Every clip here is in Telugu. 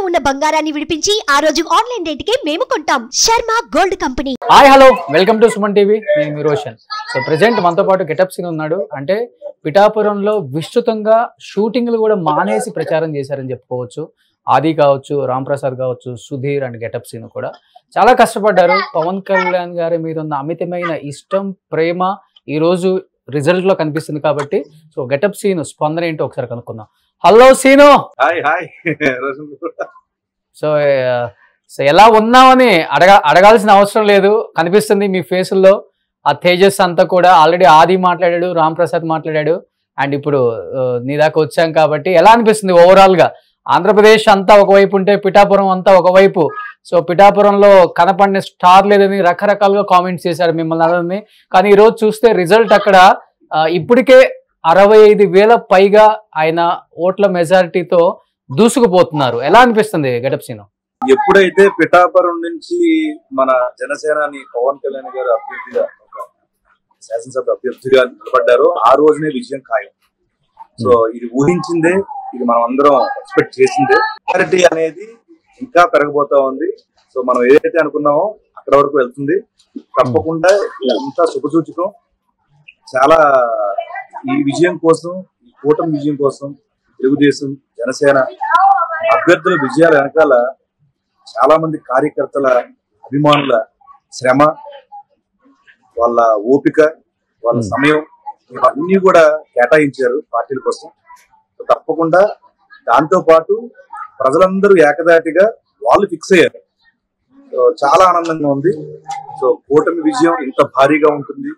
ఉన్న బంగారాన్ని విడిపించి ఆ రోజు ఆన్లైన్ రేటుకే మేము కొంటాం. Sharma gold company. Hi hello welcome to Suman TV. నేను మీ రోషన్. సో ప్రెజెంట్ మనతో పాటు గెటప్ సీన్ ఉన్నాడు. అంటే పిఠాపురంలో విస్తృతంగా షూటింగ్లు కూడా మానేసి ప్రచారం చేశారని చెప్పుకోవచ్చు. ఆది కావచ్చు, రామ్ ప్రసాద్ కావచ్చు, సుధీర్ అండ్ గెటప్ సీన్ కూడా చాలా కష్టపడ్డారు. పవన్ కళ్యాణ్ గారి మీద ఉన్న అమితమైన ఇష్టం, ప్రేమ ఈ రోజు రిజల్ట్ లో కనిపిస్తుంది. కాబట్టి సో గెటప్ సీన్ స్పందన ఏంటో ఒకసారి కనుక్కుందాం. Hello Seenu. Hi hi. So ఎలా ఉన్నామని అడగాల్సిన అవసరం లేదు, కనిపిస్తుంది మీ ఫేసుల్లో ఆ తేజస్ అంతా కూడా. ఆల్రెడీ ఆది మాట్లాడాడు, రామ్ ప్రసాద్ మాట్లాడాడు, అండ్ ఇప్పుడు నీ దాకా వచ్చాం కాబట్టి ఎలా అనిపిస్తుంది ఓవరాల్ గా? ఆంధ్రప్రదేశ్ అంతా ఒకవైపు ఉంటే పిఠాపురం అంతా ఒకవైపు. సో పిఠాపురంలో కనపడిన స్టార్ లేదని రకరకాలుగా కామెంట్స్ చేశారు మిమ్మల్ని అందరినీ. కానీ ఈరోజు చూస్తే రిజల్ట్ అక్కడ ఇప్పటికే 65,000 పైగా ఆయన ఓట్ల మెజారిటీతో దూసుకుపోతున్నారు. ఎలా అనిపిస్తుంది గెటప్ సీన్? ఎప్పుడైతే పిఠాపురం నుంచి మన జనసేనాని పవన్ కళ్యాణ్ గారు అభ్యర్థిగా, శాసనసభ అభ్యర్థిగా నిలబడ్డారో ఆ రోజునే విజయం ఖాయం. సో ఇది ఊహించిందే, ఇది మనం అందరం ఎక్స్పెక్ట్ చేసిందే. మెజారిటీ అనేది ఇంకా పెరగబోతా ఉంది. సో మనం ఏదైతే అనుకున్నామో అక్కడ వరకు వెళ్తుంది తప్పకుండా. ఇంత శుభసూచకం. చాలా ఈ విజయం కోసం, ఈ కూటమి విజయం కోసం తెలుగుదేశం, జనసేన అభ్యర్థుల విజయాల వెనకాల చాలా మంది కార్యకర్తల, అభిమానుల శ్రమ, వాళ్ళ ఓపిక, వాళ్ళ సమయం ఇవన్నీ కూడా కేటాయించారు పార్టీల కోసం. తప్పకుండా దాంతో పాటు ప్రజలందరూ ఏకదాటిగా వాళ్ళు ఫిక్స్ అయ్యారు. చాలా ఆనందంగా ఉంది. సో కూటమి విజయం ఇంత భారీగా ఉంటుంది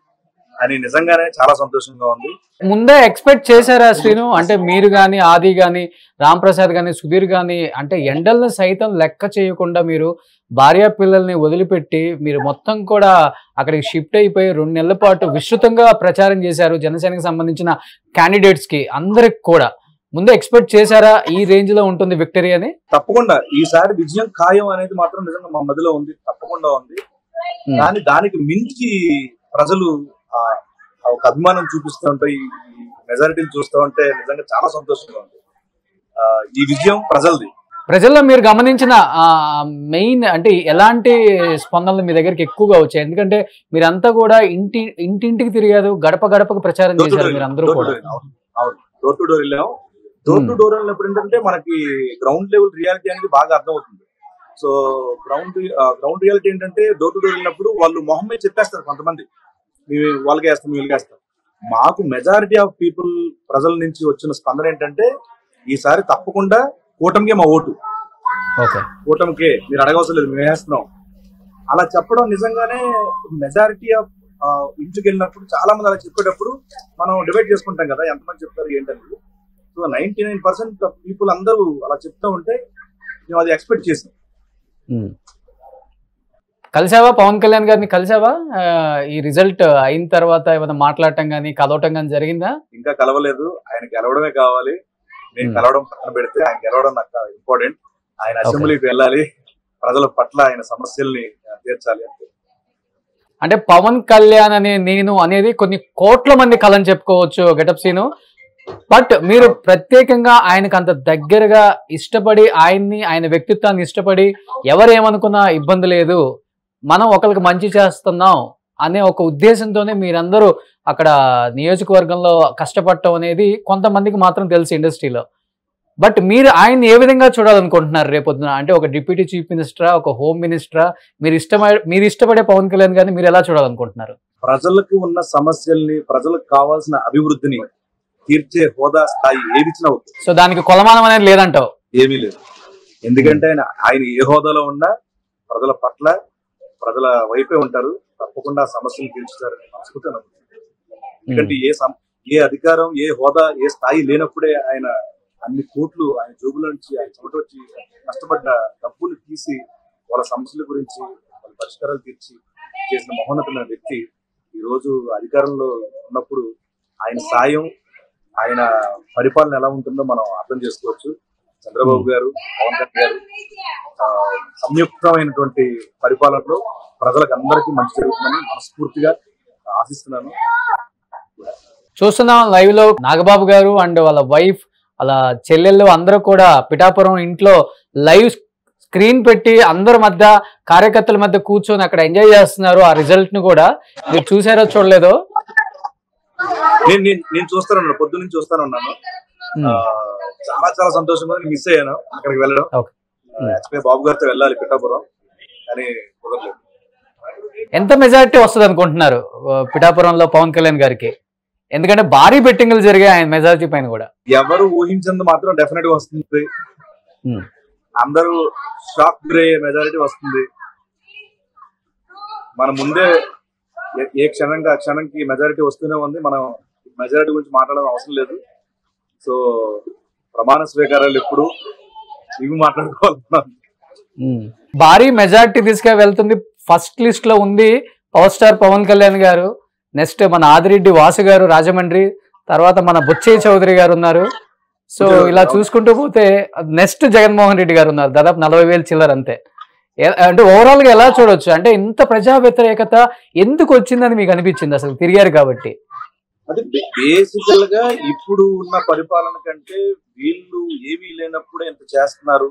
అని నిజంగానే చాలా సంతోషంగా ఉంది. ముందే ఎక్స్పెక్ట్ చేశారా శ్రీను? అంటే మీరు కానీ, ఆది కానీ, రామ్ ప్రసాద్ కానీ, సుధీర్ కానీ, అంటే ఎండలను సైతం లెక్క చేయకుండా మీరు భార్య పిల్లల్ని వదిలిపెట్టి మీరు మొత్తం కూడా అక్కడికి షిఫ్ట్ అయిపోయి 2 నెలల పాటు విస్తృతంగా ప్రచారం చేశారు జనసేనకి సంబంధించిన క్యాండిడేట్స్ కి అందరికి కూడా. ముందే ఎక్స్పెక్ట్ చేశారా ఈ రేంజ్ లో ఉంటుంది విక్టరీ అని? తప్పకుండా ఈసారి విజయం ఖాయం అనేది మాత్రం నిజంగా మా మధ్యలో ఉంది, తప్పకుండా ఉంది. కానీ దానికి మించి ప్రజలు ఒక అభిమానం చూపిస్తూ ఉంటే, ఈ మెజారిటీని చూస్తూ ఉంటే నిజంగా చాలా సంతోషంగా ఉంది. ఈ విజయం ప్రజలది. ప్రజల్లో మీరు గమనించిన మెయిన్ అంటే ఎలాంటి స్పందనలు మీ దగ్గరికి ఎక్కువగా వచ్చాయి? ఎందుకంటే మీరంతా కూడా ఇంటింటికి తిరిగారు, గడప గడపకు ప్రచారం చేశారు మీరు అందరూ కూడా. అవును, డోర్ టు డోర్ వెళ్ళాము. డోర్ టు డోర్ వెళ్ళినప్పుడు ఏంటంటే మనకి గ్రౌండ్ లెవెల్ రియాలిటీ అనేది బాగా అర్థమవుతుంది. సో గ్రౌండ్ రియాలిటీ ఏంటంటే డోర్ టు డోర్ వెళ్ళినప్పుడు వాళ్ళు మొహం మీద చెప్పేస్తారు కొంతమంది, వాళ్ళకి వేస్తాం, వీళ్ళకి వేస్తాం. మాకు మెజారిటీ ఆఫ్ పీపుల్, ప్రజల నుంచి వచ్చిన స్పందన ఏంటంటే ఈసారి తప్పకుండా కూటమికే మా ఓటు, కూటమికే, మీరు అడగవసరం లేదు, మేము వేస్తున్నాం అలా చెప్పడం. నిజంగానే మెజారిటీ ఆఫ్ ఇంటికి వెళ్ళినప్పుడు చాలా మంది అలా చెప్పేటప్పుడు మనం డిబేట్ చేసుకుంటాం కదా ఎంతమంది చెప్తారు ఏంటనేది. సో 99% ఆఫ్ పీపుల్ అందరూ అలా చెప్తూ ఉంటే మేము అది ఎక్స్పెక్ట్ చేసాం. కలిసావా పవన్ కళ్యాణ్ గారిని? కలిసావా ఈ రిజల్ట్ అయిన తర్వాత? ఏమైనా మాట్లాడటం కానీ కలవటం కానీ జరిగిందా? ఇంకా కలవలేదు. ఆయన గెలవడమే కావాలి. నేను కలవడం పక్కన పెడితే ఆయన గెలవడం నాకు ఇంపార్టెంట్. ఆయన అసెంబ్లీకి వెళ్ళాలి, ప్రజల పట్ల ఆయన సమస్యల్ని తీర్చాలి. అంటే పవన్ కళ్యాణ్ అనే నేను అనేది కొన్ని కోట్ల మంది కళ అని చెప్పుకోవచ్చు గెటప్ సీను. బట్ మీరు ప్రత్యేకంగా ఆయనకు అంత దగ్గరగా ఇష్టపడి, ఆయన వ్యక్తిత్వాన్ని ఇష్టపడి, ఎవరేమనుకున్నా ఇబ్బంది లేదు, మనం ఒకరికి మంచి చేస్తున్నాం అనే ఒక ఉద్దేశంతోనే మీరందరూ అక్కడ నియోజకవర్గంలో కష్టపడటం అనేది కొంతమందికి మాత్రం తెలుసు ఇండస్ట్రీలో. బట్ మీరు ఆయన్ని ఏ విధంగా చూడాలనుకుంటున్నారు రేపొద్దున? అంటే ఒక డిప్యూటీ చీఫ్ మినిస్టరా, ఒక హోమ్ మినిస్టరా? మీరు ఇష్టపడే పవన్ కళ్యాణ్ గారిని మీరు ఎలా చూడాలనుకుంటున్నారు? ప్రజలకు ఉన్న సమస్యల్ని, ప్రజలకు కావాల్సిన అభివృద్ధిని తీర్చే హోదా, స్థాయి ఏది ఇచ్చినా అవుతుంది. సో దానికి కొలమానం అనేది లేదంటావు? ఏమీ లేదు. ఎందుకంటే ఆయన ఏ హోదాలో ఉన్నా ప్రజల పట్ల, ప్రజల వైపే ఉంటారు. తప్పకుండా సమస్యలు తీర్చుతారని మనస్ఫూర్తిగా నమ్ముతున్నాను. ఎందుకంటే ఏ అధికారం, ఏ హోదా, ఏ స్థాయి లేనప్పుడే ఆయన అన్ని కోట్లు ఆయన జోబుల నుంచి, ఆయన చెమట వచ్చి కష్టపడ్డ డబ్బులు తీసి వాళ్ళ సమస్యల గురించి, వాళ్ళ పరిష్కారాలు తీర్చి చేసిన మహోన్నతమైన వ్యక్తి ఈ రోజు అధికారంలో ఉన్నప్పుడు ఆయన సాయం, ఆయన పరిపాలన ఎలా ఉంటుందో మనం అర్థం చేసుకోవచ్చు. చంద్రబాబు గారు, పవన్ కళ్యాణ్ గారు సంయుక్తమైనటువంటి పరిపాలనలో ప్రజలకు అందరికీ మంచి జరుగుతుందని మనస్ఫూర్తిగా ఆశిస్తున్నాను. చూస్తున్నాం లైవ్ లో నాగబాబు గారు అండ్ వాళ్ళ వైఫ్, వాళ్ళ చెల్లెళ్ళు అందరూ కూడా పిఠాపురం ఇంట్లో లైవ్ స్క్రీన్ పెట్టి అందరి మధ్య కార్యకర్తల మధ్య కూర్చొని అక్కడ ఎంజాయ్ చేస్తున్నారు. ఆ రిజల్ట్ ని కూడా మీరు చూసారో చూడలేదో? నేను చూస్తాను, పొద్దు నుంచి చూస్తాను ఉన్నాను. చాలా చాలా సంతోషంగా మిస్ అయ్యాను అక్కడికి వెళ్ళడం. యాక్చువల్లీ బాబు గారితో వెళ్ళాలి పిఠాపురం, కానీ కుదరలేదు. ఎంత మెజారిటీ వస్తుంది అనుకుంటున్నారు పిఠాపురంలో పవన్ కళ్యాణ్ గారికి? ఎందుకంటే భారీ బెట్టింగ్లు జరిగాయి ఆయన మెజారిటీ పైన కూడా. ఎవరు ఊహించింది మాత్రం డెఫినెట్ గా వస్తుంది. అందరూ షాక్ గురయ్యే మెజారిటీ వస్తుంది. మన ముందే ఏ క్షణంకి మెజారిటీ వస్తూనే ఉంది. మనం మెజారిటీ గురించి మాట్లాడడం అవసరం లేదు. సో ప్రమాణ స్వీకారాలు ఎప్పుడు ఇవి మాట్లాడుకోవాలి. భారీ మెజారిటీ తీసుకు వెళ్తుంది. ఫస్ట్ లిస్ట్ లో ఉంది పవర్ స్టార్ పవన్ కళ్యాణ్ గారు, నెక్స్ట్ మన ఆదిరెడ్డి వాసు గారు రాజమండ్రి, తర్వాత మన బుచ్చయ్య చౌదరి గారు ఉన్నారు. సో ఇలా చూసుకుంటూ పోతే నెక్స్ట్ జగన్మోహన్ రెడ్డి గారు ఉన్నారు, దాదాపు 40,000 చిల్లర అంతే. అంటే ఓవరాల్ గా ఎలా చూడొచ్చు? అంటే ఇంత ప్రజా వ్యతిరేకత ఎందుకు వచ్చిందని మీకు అనిపించింది అసలు తిరిగారు కాబట్టి? అది బేసికల్ గా ఇప్పుడు ఉన్న పరిపాలన కంటే వీళ్ళు ఏమీ లేనప్పుడే ఎంత చేస్తున్నారు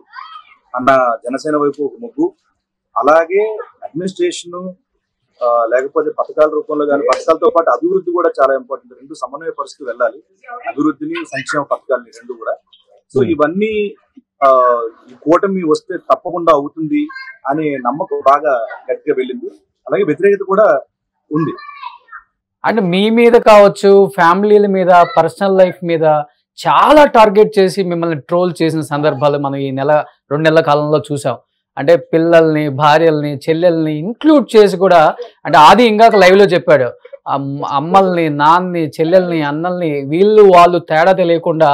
అన్న జనసేన వైపు ఒక మొగ్గు. అలాగే అడ్మినిస్ట్రేషన్ లేకపోతే పథకాల రూపంలో కానీ, పథకాలతో పాటు అభివృద్ధి కూడా చాలా ఇంపార్టెంట్. రెండు సమన్వయ పరిస్థితి వెళ్ళాలి, అభివృద్ధిని సంక్షేమ పథకాలని రెండు కూడా. సో ఇవన్నీ ఈ కూటమి వస్తే తప్పకుండా అవుతుంది అనే నమ్మకం బాగా గట్టిగా వెళ్ళింది. అలాగే వ్యతిరేకత కూడా ఉంది. అంటే మీ మీద కావచ్చు, ఫ్యామిలీల మీద, పర్సనల్ లైఫ్ మీద చాలా టార్గెట్ చేసి మిమ్మల్ని ట్రోల్ చేసిన సందర్భాలు మనం ఈ 2 నెలల కాలంలో చూసాం. అంటే పిల్లల్ని, భార్యల్ని, చెల్లెల్ని ఇంక్లూడ్ చేసి కూడా, అంటే ఆది ఇందాక లైవ్ లో చెప్పాడు, అమ్మల్ని, నాన్ని, చెల్లెల్ని, అన్నల్ని వీళ్ళు వాళ్ళు తేడా తెలియకుండా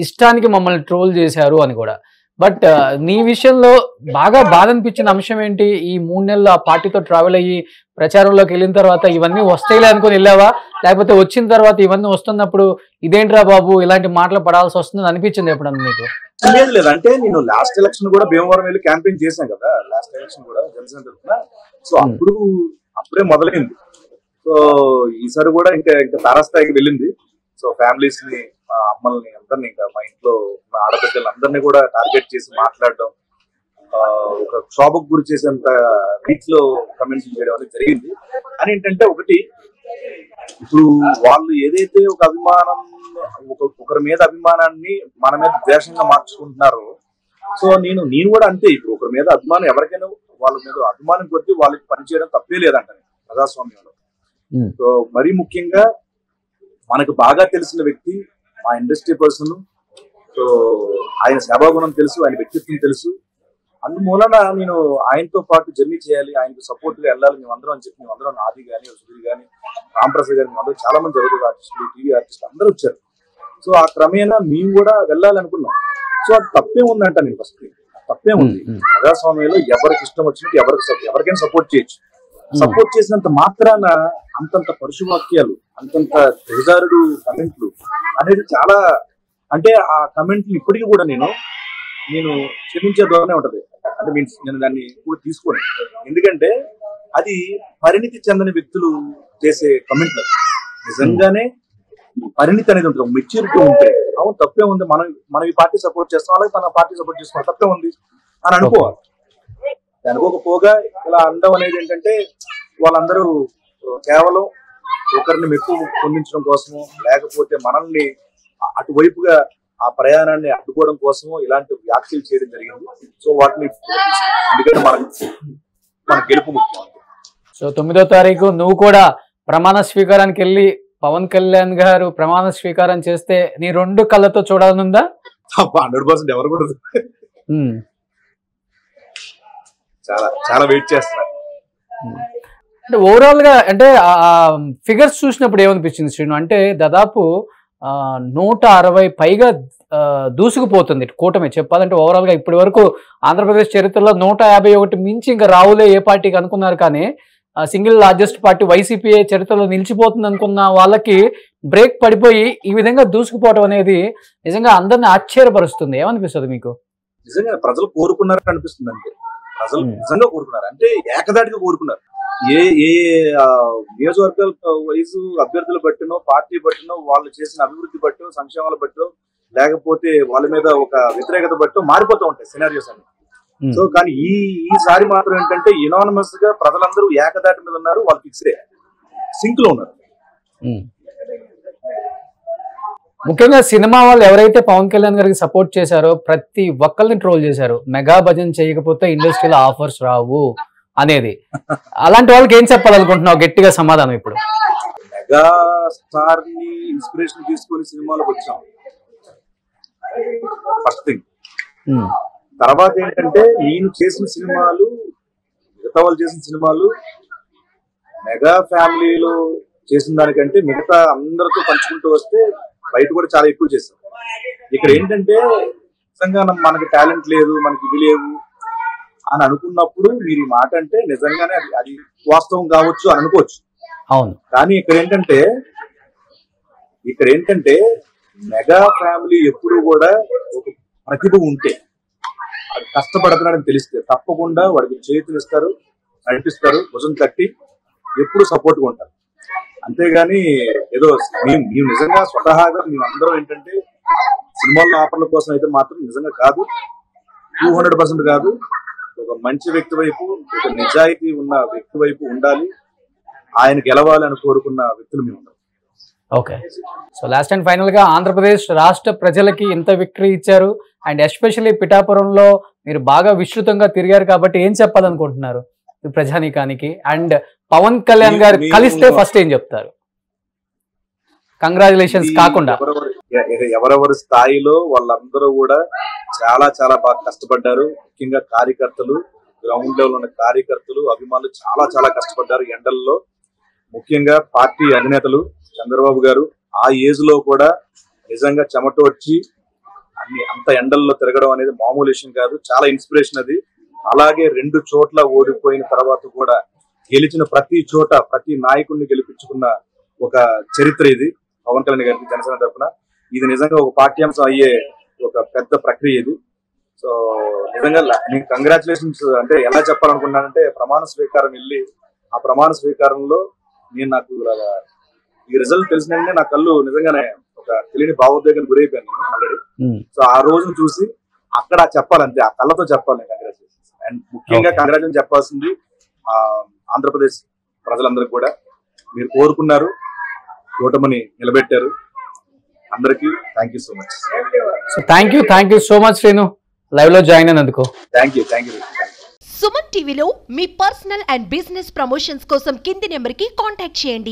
ఇష్టానికి మమ్మల్ని ట్రోల్ చేశారు అని కూడా. బట్ నీ విషయంలో బాగా బాధ అనిపించిన అంశం ఏంటి? ఈ 3 నెలలు ఆ పార్టీతో ట్రావెల్ అయ్యి ప్రచారంలోకి వెళ్ళిన తర్వాత ఇవన్నీ వస్తాయిలే అనుకుని వెళ్ళావా, లేకపోతే వచ్చిన తర్వాత ఇవన్నీ వస్తున్నప్పుడు ఇదేంట్రా బాబు ఇలాంటి మాటలు పడాల్సి వస్తుంది అనిపించింది ఎప్పుడన్నా మీకు? లేదు, అంటే నేను లాస్ట్ ఎలక్షన్ కూడా భీమవరం వెళ్ళి క్యాంపెయిన్ చేశాను కదా, లాస్ట్ ఎలక్షన్ కూడా జనసేన తరఫున. సో అప్పుడే మొదలైంది. సో ఈసారి కూడా ఇంకా తారాస్థాయికి వెళ్ళింది. సో ఫ్యామిలీస్ ని, మా అమ్మల్ని అందరినీ, ఇంకా మా ఇంట్లో మా ఆడబిడ్డలు అందరినీ కూడా టార్గెట్ చేసి మాట్లాడడం, ఒక క్షోభకు గురి చేసేంత రీచ్ లో కమెంట్స్ చేయడం అనేది జరిగింది. అని ఏంటంటే, ఒకటి ఇప్పుడు వాళ్ళు ఏదైతే ఒక అభిమానం, ఒకరి మీద అభిమానాన్ని మన మీద ద్వేషంగా మార్చుకుంటున్నారో, సో నేను కూడా అంతే. ఇప్పుడు ఒకరి మీద అభిమానం, ఎవరికైనా వాళ్ళ మీద అభిమానం కొద్దీ వాళ్ళకి పనిచేయడం తప్పే లేదంట ప్రజాస్వామ్యంలో. సో మరీ ముఖ్యంగా మనకు బాగా తెలిసిన వ్యక్తి, మా ఇండస్ట్రీ పర్సన్. సో ఆయన సేవాగుణం తెలుసు, ఆయన వ్యక్తిత్వం తెలుసు. అందుమూలన నేను ఆయనతో పాటు జర్నీ చేయాలి, ఆయనకు సపోర్ట్ గా వెళ్ళాలి మేమందరం అని చెప్పి, మేమందరం ఆది కానీ, సుధీర్ కానీ, రామప్రసాద్ గారి, అందరూ చాలా మంది జరుగుతుంది ఆర్టిస్టులు, టీవీ ఆర్టిస్టులు అందరూ వచ్చారు. సో ఆ క్రమేణా మేము కూడా వెళ్ళాలనుకున్నాం. సో అది తప్పే ఉందంట. నేను ఫస్ట్ తప్పే ఉంది. ప్రజాస్వామ్యంలో ఎవరికి ఇష్టం వచ్చినట్టు ఎవరికైనా సపోర్ట్ చేయొచ్చు. సపోర్ట్ చేసినంత మాత్రాన అంతంత పరుషవాక్యాలు, అంతంత దిగజారుడు కమెంట్లు అనేది చాలా, అంటే ఆ కమెంట్లు ఇప్పటికీ కూడా నేను క్షమించే ధోరణే ఉంటది. అంటే మీన్స్ నేను దాన్ని ఎక్కువ తీసుకోను. ఎందుకంటే అది పరిణితి చెందని వ్యక్తులు చేసే కమెంట్లు. నిజంగానే పరిణితి అనేది ఉంటుంది, మెచ్యూరిటీ ఉంటే అవును తప్పే ఉంది, మనం ఈ పార్టీ సపోర్ట్ చేస్తాం, అలాగే తన పార్టీ సపోర్ట్ చేసుకోవాలి, తప్పే ఉంది అని అనుకోవాలి. అనుకోకపోగా ఇలా అనడం అనేది ఏంటంటే, వాళ్ళందరూ కేవలం ఒకరిని మెప్పు పొందించడం కోసమో, లేకపోతే మనల్ని అటువైపుగా ఆ ప్రయాణాన్ని అడ్డుకోవడం కోసమో ఇలాంటి వ్యాఖ్యలు చేయడం జరిగింది. సో వాటిని, ఎందుకంటే మన గెలుపు ముఖ్యం. సో 9వ తారీఖు నువ్వు కూడా ప్రమాణ స్వీకారానికి వెళ్ళి పవన్ కళ్యాణ్ గారు ప్రమాణ స్వీకారం చేస్తే నీ 2 కళ్ళతో చూడాలనుందా? 100% ఎవరు కూడా చాలా వెయిట్ చేస్తున్నారు. అంటే ఓవరాల్ గా, అంటే ఫిగర్స్ చూసినప్పుడు ఏమనిపించింది శ్రీను? అంటే దాదాపు 160 పైగా దూసుకుపోతుంది కూటమి. చెప్పాలంటే ఓవరాల్ గా ఇప్పటి వరకు ఆంధ్రప్రదేశ్ చరిత్రలో 151 మించి ఇంకా రావులే ఏ పార్టీకి అనుకున్నారు, కానీ సింగిల్ లార్జెస్ట్ పార్టీ వైసీపీ చరిత్రలో నిలిచిపోతుంది అనుకున్న వాళ్ళకి బ్రేక్ పడిపోయి ఈ విధంగా దూసుకుపోవడం అనేది నిజంగా అందరిని ఆశ్చర్యపరుస్తుంది. ఏమనిపిస్తుంది మీకు? నిజంగా ప్రజలు కోరుకున్నారని అనిపిస్తుంది. అంటే ప్రజలు నిజంగా కోరుకున్నారు, అంటే ఏకదాటిగా కోరుకున్నారు. ఏ నియోజకవర్గాల వయసు అభ్యర్థులు బట్టినో, పార్టీ బట్టినో, వాళ్ళు చేసిన అభివృద్ధి బట్టినో, సంక్షేమాలు బట్టినో లేకపోతే వాళ్ళ మీద ఒక వ్యతిరేకత బట్టి మారిపోతూ ఉంటాయి సినారియోస్ అన్ని. సో కానీ ఈసారి మాత్రం ఏంటంటే యునానిమస్ గా ప్రజలందరూ ఏకదాటి మీద ఉన్నారు, వాళ్ళు ఫిక్స్డ్ సింక్ లో ఉన్నారు. ముఖ్యంగా సినిమా వాళ్ళు ఎవరైతే పవన్ కళ్యాణ్ గారికి సపోర్ట్ చేశారో ప్రతి ఒక్కరిని ట్రోల్ చేశారు, మెగా భజన్ చేయకపోతే ఇండస్ట్రీలో ఆఫర్స్ రావు అనేది. అలాంటి వాళ్ళకి ఏం చెప్పాలనుకుంటున్నావు గట్టిగా సమాధానం? ఇప్పుడు మెగా స్టార్ ని ఇన్స్పిరేషన్ తీసుకొని సినిమాలకు వచ్చాం ఫస్ట్ థింగ్. తర్వాత ఏంటంటే ఈయన చేసిన సినిమాలు, మిగతా వాళ్ళు చేసిన సినిమాలు మెగా ఫ్యామిలీలో చేసిన దానికంటే మిగతా అందరితో పంచుకుంటూ వస్తే బయట కూడా చాలా ఎక్కువ చేశాం. ఇక్కడ ఏంటంటే నిజంగా మనకి టాలెంట్ లేదు, మనకి ఇది లేవు అని అనుకున్నప్పుడు మీరు ఈ మాట అంటే నిజంగానే అది వాస్తవం కావచ్చు అని అనుకోవచ్చు. అవును. కానీ ఇక్కడ ఏంటంటే మెగా ఫ్యామిలీ ఎప్పుడు కూడా ఒక ప్రతిభ ఉంటే, అది కష్టపడుతున్నాడని తెలిస్తే తప్పకుండా వాడికి చేతులు ఇస్తారు, నడిపిస్తారు, భుజం తట్టి ఎప్పుడు సపోర్ట్గా ఉంటారు. అంతేగాని ఏదో మేము నిజంగా స్వతహాగా మేమందరం ఏంటంటే సినిమాల్లో ఆఫర్ల కోసం అయితే మాత్రం నిజంగా కాదు, 200% కాదు. ఒక మంచి వ్యక్తి వైపు, ఒక నిజాయితీ ఉన్న వ్యక్తి వైపు ఉండాలి, ఆయన గెలవాలని కోరుకున్న వ్యక్తులు మేము ఉన్నాం. Okay. So last and final గా ఆంధ్రప్రదేశ్ రాష్ట్ర ప్రజలకి ఇంత విక్టరీ ఇచ్చారు, అండ్ ఎస్పెషల్లీ పిఠాపురంలో మీరు బాగా విస్తృతంగా తిరిగారు కాబట్టి ఏం చెప్పాలనుకుంటున్నారు ప్రజానీకానికి? అండ్ పవన్ కళ్యాణ్ గారు కలిస్తే ఫస్ట్ ఏం చెప్తారు? కంగ్రాచులేషన్స్ కాకుండా ఎవరెవరి స్థాయిలో వాళ్ళందరూ కూడా చాలా చాలా బాగా కష్టపడ్డారు. ముఖ్యంగా కార్యకర్తలు, గ్రౌండ్ లెవెల్ ఉన్న కార్యకర్తలు, అభిమానులు చాలా చాలా కష్టపడ్డారు ఎండల్లో. ముఖ్యంగా పార్టీ అధినేతలు చంద్రబాబు గారు ఆ ఏజ్ లో కూడా నిజంగా చెమటోడ్చి అంత ఎండల్లో తిరగడం అనేది మామూలు విషయం కాదు, చాలా ఇన్స్పిరేషన్ అది. అలాగే 2 చోట్ల ఓడిపోయిన తర్వాత కూడా గెలిచిన ప్రతి చోట ప్రతి నాయకుడిని గెలిపించుకున్న ఒక చరిత్ర ఇది పవన్ కళ్యాణ్ గారికి జనసేన తరఫున. ఇది నిజంగా ఒక పాఠ్యాంశం అయ్యే ఒక పెద్ద ప్రక్రియ ఇది. సో నిజంగా నేను కంగ్రాచులేషన్స్ అంటే ఎలా చెప్పాలనుకున్నానంటే, ప్రమాణ స్వీకారం వెళ్ళి ఆ ప్రమాణ స్వీకారంలో నాకు ఈ రిజల్ట్ తెలిసిన నా కళ్ళు నిజంగానే ఒక తెలియని భావోద్వేగానికి గురైపోయాను నేను ఆల్రెడీ. సో ఆ రోజును చూసి అక్కడ చెప్పాలంటే ఆ కళ్ళతో చెప్పాలి కంగ్రాచులేషన్స్. అండ్ ముఖ్యంగా కంగ్రాచులేషన్ చెప్పాల్సింది ఆంధ్రప్రదేశ్ ప్రజలందరికీ కూడా. మీరు కోరుకున్నారు, కూటమిని నిలబెట్టారు. అందరికీ thank you so much. Thank you so much Srinu, live లో జాయిన్ అయినందుకు. Thank you. సుమన్ టీవీలో మీ పర్సనల్ అండ్ బిజినెస్ ప్రమోషన్స్ కోసం కింది నెంబర్ కి కాంటాక్ట్ చేయండి.